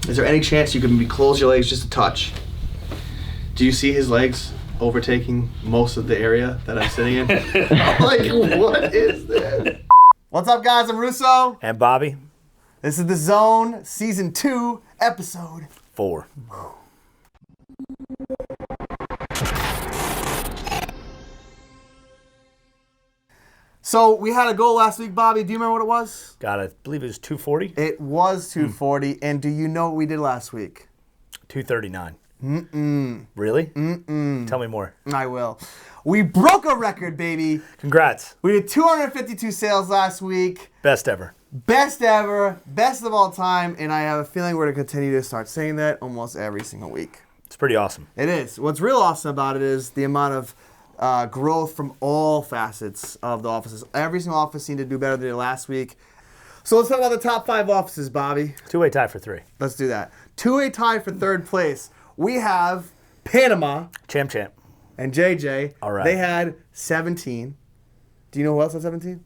Is there any chance you can maybe close your legs just a touch? Do you see his legs overtaking most of the area that I'm sitting in? Like, what is this? What's up, guys? I'm Russo. And Bobby. This is The Zone, Season 2, Episode 4. So, we had a goal last week, Bobby. Do you remember what it was? God, I believe it was 240? It was 240. And do you know what we did last week? 239. Really? Tell me more. I will. We broke a record, baby. Congrats. We did 252 sales last week. Best ever. Best ever, best of all time, and I have a feeling we're going to continue to start saying that almost every single week. It's pretty awesome. It is. What's real awesome about it is the amount of growth from all facets of the offices. Every single office seemed to do better than they did last week. So let's talk about the top 5 offices, Bobby. Two-way tie for 3. Let's do that. Two-way tie for third place. We have Panama. Champ. And JJ. All right. They had 17. Do you know who else had 17?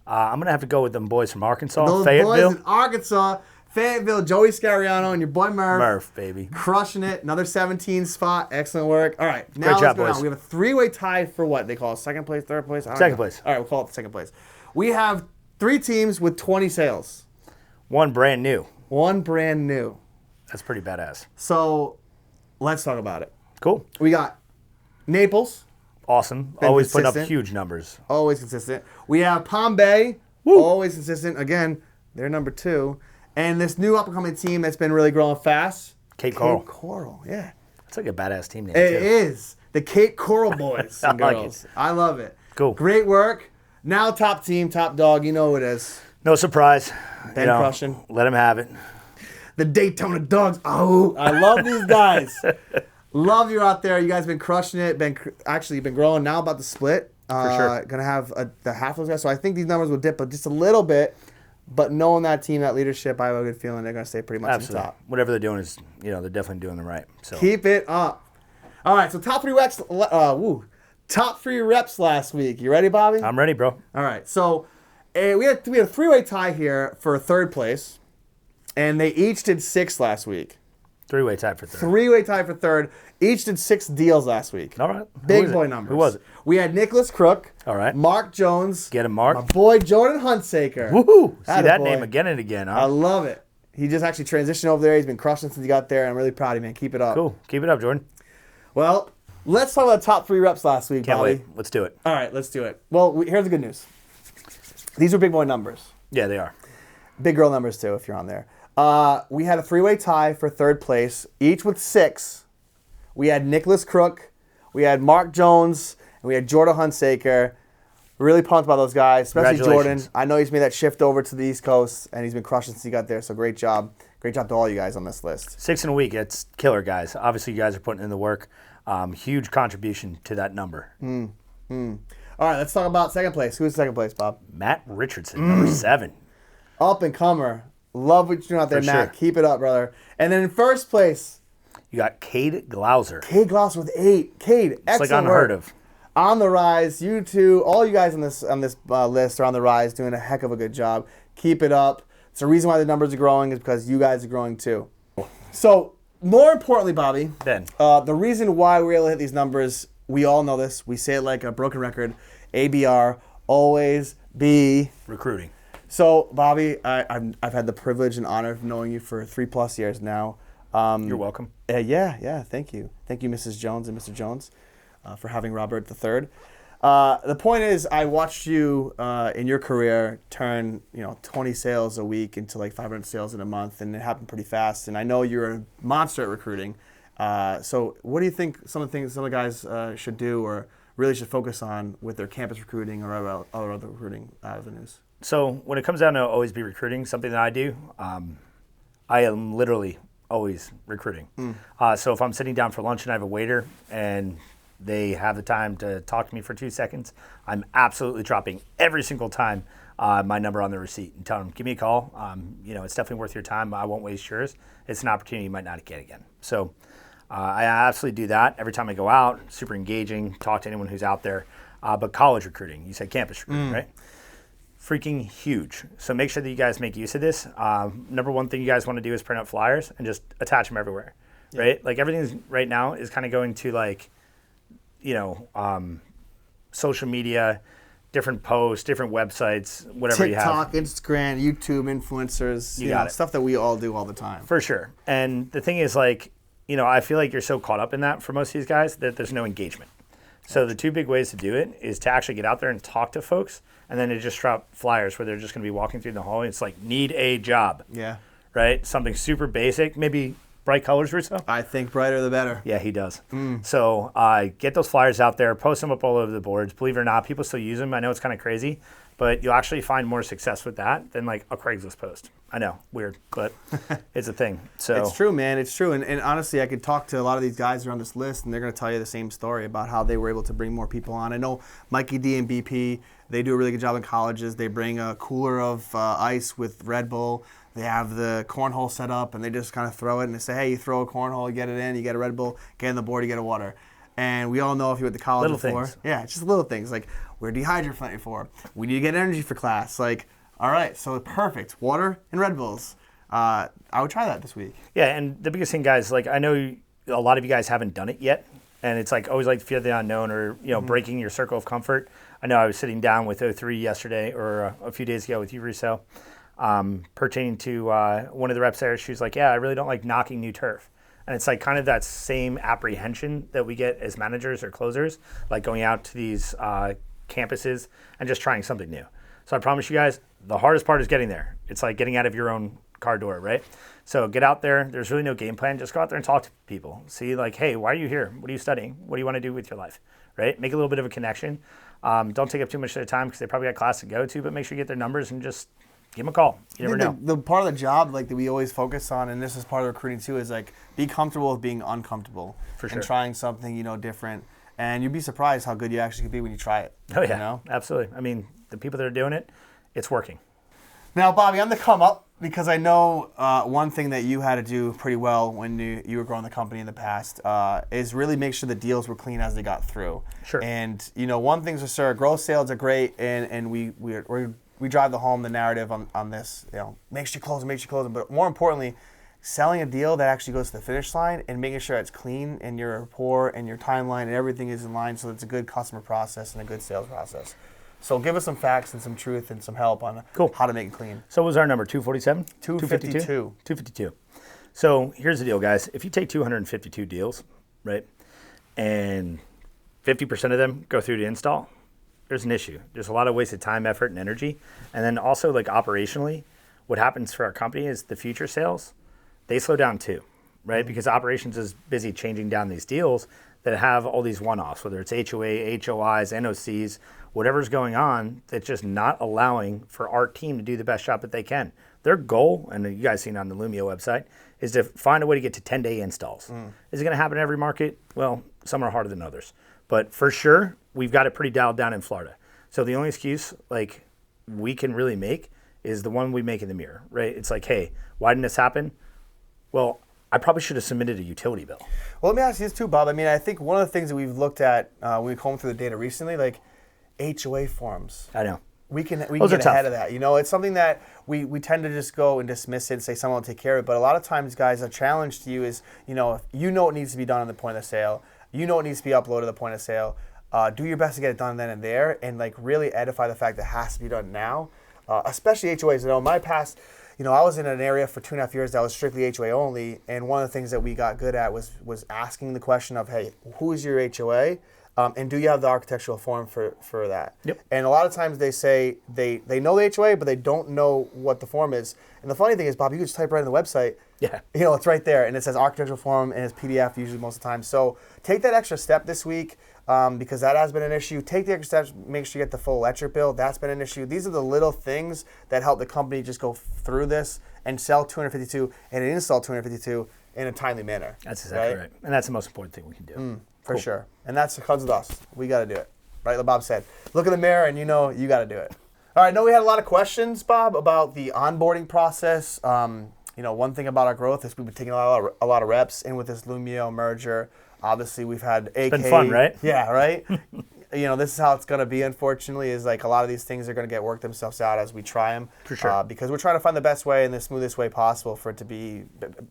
I'm going to have to go with them boys from Arkansas, Those Fayetteville. boys in Arkansas, Fayetteville, Joey Scariano, and your boy Murph. Murph, baby. Crushing it. Another 17 spot. Excellent work. All right. Now Great job, let's go boys. down. We have a three-way tie for what they call it? Second place, third place? Second place. All right, we'll call it the second place. We have 3 teams with 20 sales. One brand new. One brand new. That's pretty badass. So let's talk about it. Cool. We got Naples. Awesome. Been Always putting up consistent. huge numbers. Always consistent. We have Palm Bay. Woo. Always consistent. Again, they're number 2. And this new up-and-coming team that's been really growing fast. Cape Coral. Cape Coral, yeah. It's like a badass team name, It too. is. The Cape Coral boys and I like girls. it. I love it. Cool. Great work. Now top team, top dog. You know who it is. No surprise. Ben crushing. Let them have it. The Daytona Dogs. Oh, I love these guys. Love you out there. You guys been crushing it. Actually been growing. Now about to split. For sure. Gonna have the half of those guys. So I think these numbers will dip just a little bit. But knowing that team, that leadership, I have a good feeling they're gonna stay pretty much Absolutely. at the top. Whatever they're doing is, they're definitely doing the right. So Keep it up. All right. So top 3 reps. Top 3 reps last week. You ready, Bobby? I'm ready, bro. All right. So we had a 3-way tie here for third place, and they each did 6 last week. 3-way tie for 3rd. 3-way tie for third. Each did 6 deals last week. All right. Big boy numbers. Who was it? We had Nicholas Crook. All right. Mark Jones. Get him, Mark. My boy Jordan Huntsaker. Woohoo! See Atta that boy. name again and again, I huh? love it. He just actually transitioned over there. He's been crushing since he got there. I'm really proud of you, man. Keep it up. Cool. Keep it up, Jordan. Well, let's talk about the top 3 reps last week, Can't Bobby. wait. Let's do it. All right, let's do it. Well, here's the good news. These are big boy numbers. Yeah, they are. Big girl numbers, too, if you're on there. We had a 3-way tie for third place, each with 6. We had Nicholas Crook, we had Mark Jones, and we had Jordan Huntsaker. Really pumped about those guys, especially Jordan. Congratulations. I know he's made that shift over to the East Coast, and he's been crushing since he got there, so great job. Great job to all you guys on this list. 6 in a week. It's killer, guys. Obviously, you guys are putting in the work. Huge contribution to that number. All right, let's talk about second place. Who's second place, Bob? Matt Richardson, number 7. Up and comer. Love what you're doing out there, For Matt. sure. Keep it up, brother. And then in first place, You got Cade Glauser. Cade Gloss with 8. Cade, It's excellent like unheard work. of. On the rise. You two, all you guys on this list are on the rise, doing a heck of a good job. Keep it up. It's the reason why the numbers are growing is because you guys are growing too. So, more importantly, Bobby, Ben. the reason why we're able to hit these numbers, we all know this. We say it like a broken record. ABR, always be. Recruiting. So, Bobby, I've had the privilege and honor of knowing you for 3+ years now. You're welcome. Yeah. Thank you. Thank you, Mrs. Jones and Mr. Jones, for having Robert III. The point is, I watched you in your career turn 20 sales a week into like 500 sales in a month, and it happened pretty fast. And I know you're a monster at recruiting. So, what do you think some of the guys should do or really should focus on with their campus recruiting or other recruiting avenues? So when it comes down to always be recruiting, something that I do, I am literally always recruiting. So if I'm sitting down for lunch and I have a waiter and they have the time to talk to me for 2 seconds, I'm absolutely dropping every single time my number on the receipt and tell them, give me a call. It's definitely worth your time. I won't waste yours. It's an opportunity you might not get again. So I absolutely do that every time I go out. Super engaging, talk to anyone who's out there. But college recruiting, you said campus recruiting, right? freaking huge. So make sure that you guys make use of this. Number one thing you guys want to do is print out flyers and just attach them everywhere, right? Like everything right now is kind of going to like, social media, different posts, different websites, whatever you have. TikTok, Instagram, YouTube, influencers, You got it. stuff that we all do all the time. For sure. And the thing is like, I feel like you're so caught up in that for most of these guys that there's no engagement. So the two big ways to do it is to actually get out there and talk to folks, and then to just drop flyers where they're just going to be walking through the hallway. It's like, need a job. Yeah. Right? Something super basic, maybe bright colors, Russo? I think brighter the better. Yeah, he does. So get those flyers out there, post them up all over the boards. Believe it or not, people still use them. I know it's kind of crazy, but you'll actually find more success with that than like a Craigslist post. I know, weird, but it's a thing. So It's true, man. It's true. And honestly, I could talk to a lot of these guys who are on this list, and they're going to tell you the same story about how they were able to bring more people on. I know Mikey D and BP, they do a really good job in colleges. They bring a cooler of ice with Red Bull. They have the cornhole set up, and they just kind of throw it, and they say, hey, you throw a cornhole, you get it in, you get a Red Bull, get in the board, you get a water. And we all know if you went to college Little before. things. Yeah, it's just little things. Like, we're dehydrating for. We need to get energy for class. Like, all right, so perfect. Water and Red Bulls. I would try that this week. yeah, and the biggest thing, guys, like I know a lot of you guys haven't done it yet, and it's like always like fear the unknown or breaking your circle of comfort. I know I was sitting down with O3 yesterday or a few days ago with you, Russo, pertaining to one of the reps there. She was like, yeah, I really don't like knocking new turf. And it's like kind of that same apprehension that we get as managers or closers, like going out to these campuses and just trying something new. So I promise you guys, the hardest part is getting there. It's like getting out of your own car door, right? So get out there. There's really no game plan. Just go out there and talk to people. See like, hey, why are you here? What are you studying? What do you want to do with your life, right? Make a little bit of a connection. Don't take up too much of their time because they probably got class to go to, but make sure you get their numbers and just give them a call. You never know. The part of the job like that we always focus on, and this is part of recruiting too, is like be comfortable with being uncomfortable. For sure. And trying something different. And you'd be surprised how good you actually could be when you try it. Oh yeah, absolutely. I mean, the people that are doing it, it's working. Now, Bobby, I'm the come up because I know one thing that you had to do pretty well when you were growing the company in the past is really make sure the deals were clean as they got through. Sure. And one thing's for sure, growth sales are great, and we drive home the narrative on this. Make sure you close them, but more importantly, selling a deal that actually goes to the finish line and making sure it's clean and your rapport and your timeline and everything is in line so it's a good customer process and a good sales process. So give us some facts and some truth and some help on how to make it clean. So what was our number, 247? 252. 252. So here's the deal, guys. If you take 252 deals, right, and 50% of them go through to install, there's an issue. There's a lot of wasted time, effort, and energy. And then also, like operationally, what happens for our company is the future sales, they slow down too, right? Because operations is busy changing down these deals that have all these one-offs, whether it's HOA, HOIs, NOCs, whatever's going on, that's just not allowing for our team to do the best job that they can. Their goal, and you guys seen it on the Lumio website, is to find a way to get to 10-day installs. Is it going to happen in every market? Well, some are harder than others. But for sure, we've got it pretty dialed down in Florida. So the only excuse like we can really make is the one we make in the mirror, right? It's like, hey, why didn't this happen? Well, I probably should have submitted a utility bill. Well, let me ask you this too, Bob. I mean, I think one of the things that we've looked at when we combed through the data recently, like HOA forms. I know. We can get tough. ahead of that. It's something that we tend to just go and dismiss it and say someone will take care of it. But a lot of times, guys, a challenge to you is, if you know what needs to be done on the point of sale, you know what needs to be uploaded at the point of sale, do your best to get it done then and there and like really edify the fact that it has to be done now, especially HOAs. In my past, I was in an area for 2.5 years that was strictly HOA only, and one of the things that we got good at was asking the question of, hey, who is your HOA? And do you have the architectural form for that? Yep. And a lot of times they say they know the HOA, but they don't know what the form is. And the funny thing is, Bob, you can just type right in the website. Yeah. It's right there, and it says architectural form, and it's PDF usually most of the time. So take that extra step this week because that has been an issue. Take the extra steps, make sure you get the full electric bill. That's been an issue. These are the little things that help the company just go through this and sell 252 and install 252 in a timely manner. That's exactly right. And that's the most important thing we can do. For sure. And that's because of us. We got to do it. Right, like Bob said. Look in the mirror and you got to do it. All right, I know we had a lot of questions, Bob, about the onboarding process. One thing about our growth is we've been taking a lot of reps. And with this Lumio merger, obviously we've had AK. It's been fun, right? Yeah, right? this is how it's going to be, unfortunately, is like a lot of these things are going to get worked themselves out as we try them. For sure. Because we're trying to find the best way and the smoothest way possible for it to be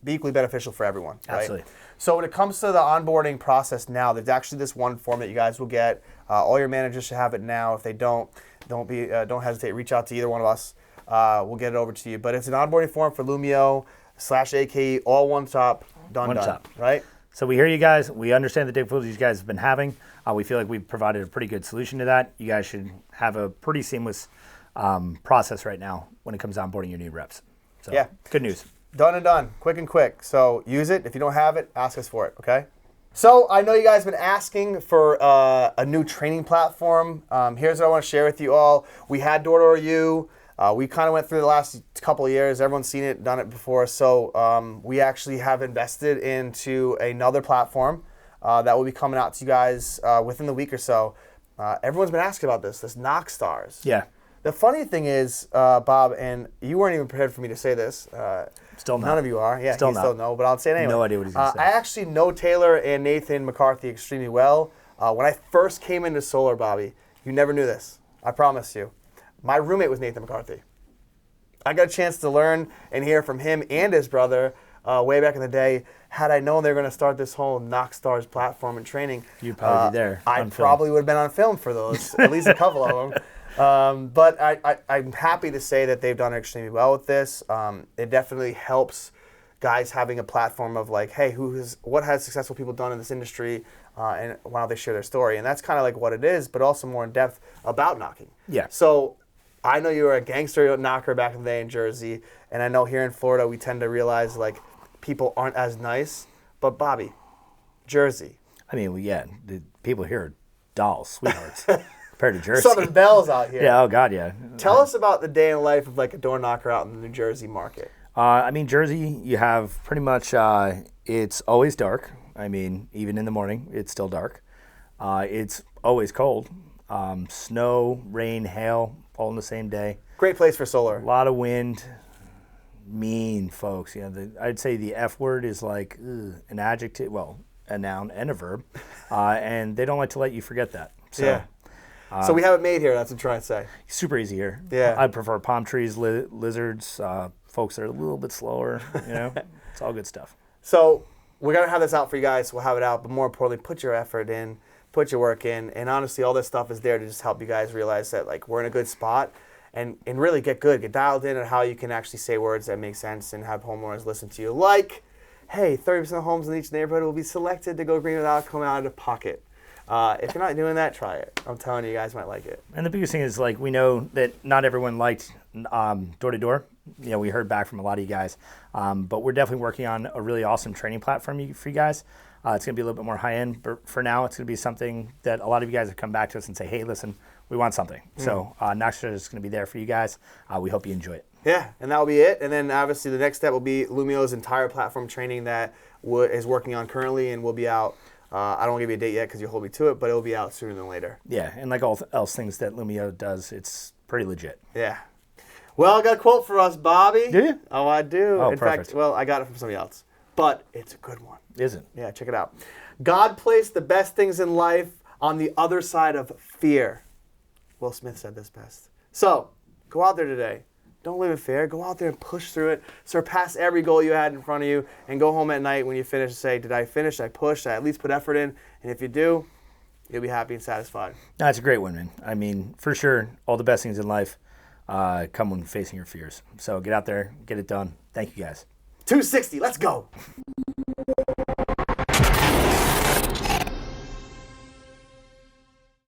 equally beneficial for everyone. Right? Absolutely. So when it comes to the onboarding process now, there's actually this one form that you guys will get. All your managers should have it now. If they don't hesitate. Reach out to either one of us. We'll get it over to you. But it's an onboarding form for Lumio/AKE, all one stop, done, right? So we hear you guys. We understand the difficulties you guys have been having. We feel like we've provided a pretty good solution to that. You guys should have a pretty seamless process right now when it comes to onboarding your new reps. So yeah, good news. Done and done, quick and quick. So use it. If you don't have it, ask us for it, okay? So I know you guys have been asking for a new training platform. Here's what I want to share with you all. We had Door-to-Door-U. We kind of went through the last couple of years. Everyone's seen it, done it before. So we actually have invested into another platform that will be coming out to you guys within the week or so. Everyone's been asking about this Knockstars. Yeah. The funny thing is, Bob, and you weren't even prepared for me to say this. Still not. None of you are. Yeah, Still you not. still know, but I'll say it anyway. No idea what he's going to say. I actually know Taylor and Nathan McCarthy extremely well. When I first came into solar, Bobby, you never knew this. I promise you. My roommate was Nathan McCarthy. I got a chance to learn and hear from him and his brother way back in the day. Had I known they were going to start this whole Knockstars platform and training, you'd probably be there. I probably would have been on film for those, at least a couple of them. But I'm happy to say that they've done extremely well with this. It definitely helps guys having a platform of like, hey, what has successful people done in this industry, and why don't they share their story? And that's kind of like what it is, but also more in depth about knocking. Yeah. So I know you were a gangster knocker back in the day in Jersey, and I know here in Florida we tend to realize like people aren't as nice. But Bobby, Jersey. I mean, yeah, the people here are dolls, sweethearts, compared to Jersey. Southern belles out here. Yeah, oh God, yeah. Tell us about the day in life of like a door knocker out in the New Jersey market. I mean, Jersey, you have pretty much, it's always dark. I mean, even in the morning, it's still dark. It's always cold. Snow, rain, hail, all in the same day. Great place for solar. A lot of wind. Mean folks. I'd say the F word is like an adjective, well, a noun and a verb. And they don't like to let you forget that. So, yeah. So we have it made here, that's what I'm trying to say. Super easy here. Yeah. I prefer palm trees, lizards, folks that are a little bit slower, It's all good stuff. So we're going to have this out for you guys. We'll have it out, but more importantly, put your effort in, put your work in, and honestly, all this stuff is there to just help you guys realize that like we're in a good spot and really get good, get dialed in on how you can actually say words that make sense and have homeowners listen to you. Like, hey, 30% of homes in each neighborhood will be selected to go green without coming out of pocket. If you're not doing that, try it. I'm telling you, you guys might like it. And the biggest thing is, like, we know that not everyone liked door-to-door. We heard back from a lot of you guys. But we're definitely working on a really awesome training platform for you guys. It's going to be a little bit more high-end, but for now, it's going to be something that a lot of you guys have come back to us and say, hey, listen, we want something. So Knoxstars is going to be there for you guys. We hope you enjoy it. Yeah, and that will be it. And then obviously the next step will be Lumio's entire platform training that is working on currently and will be out. I don't want to give you a date yet because you hold me to it, but it will be out sooner than later. Yeah, and like all else things that Lumio does, it's pretty legit. Yeah. Well, I got a quote for us, Bobby. Do you? Oh, I do. Oh, In perfect. fact, well, I got it from somebody else, but it's a good one. Is it? Yeah, check it out. God placed the best things in life on the other side of fear. Will Smith said this best. So, go out there today. Don't live in fear. Go out there and push through it. Surpass every goal you had in front of you and go home at night when you finish and say, did I finish? Did I push? Did I at least put effort in? And if you do, you'll be happy and satisfied. That's a great one, man. I mean, for sure, all the best things in life come when facing your fears. So get out there, get it done. Thank you, guys. 260, let's go.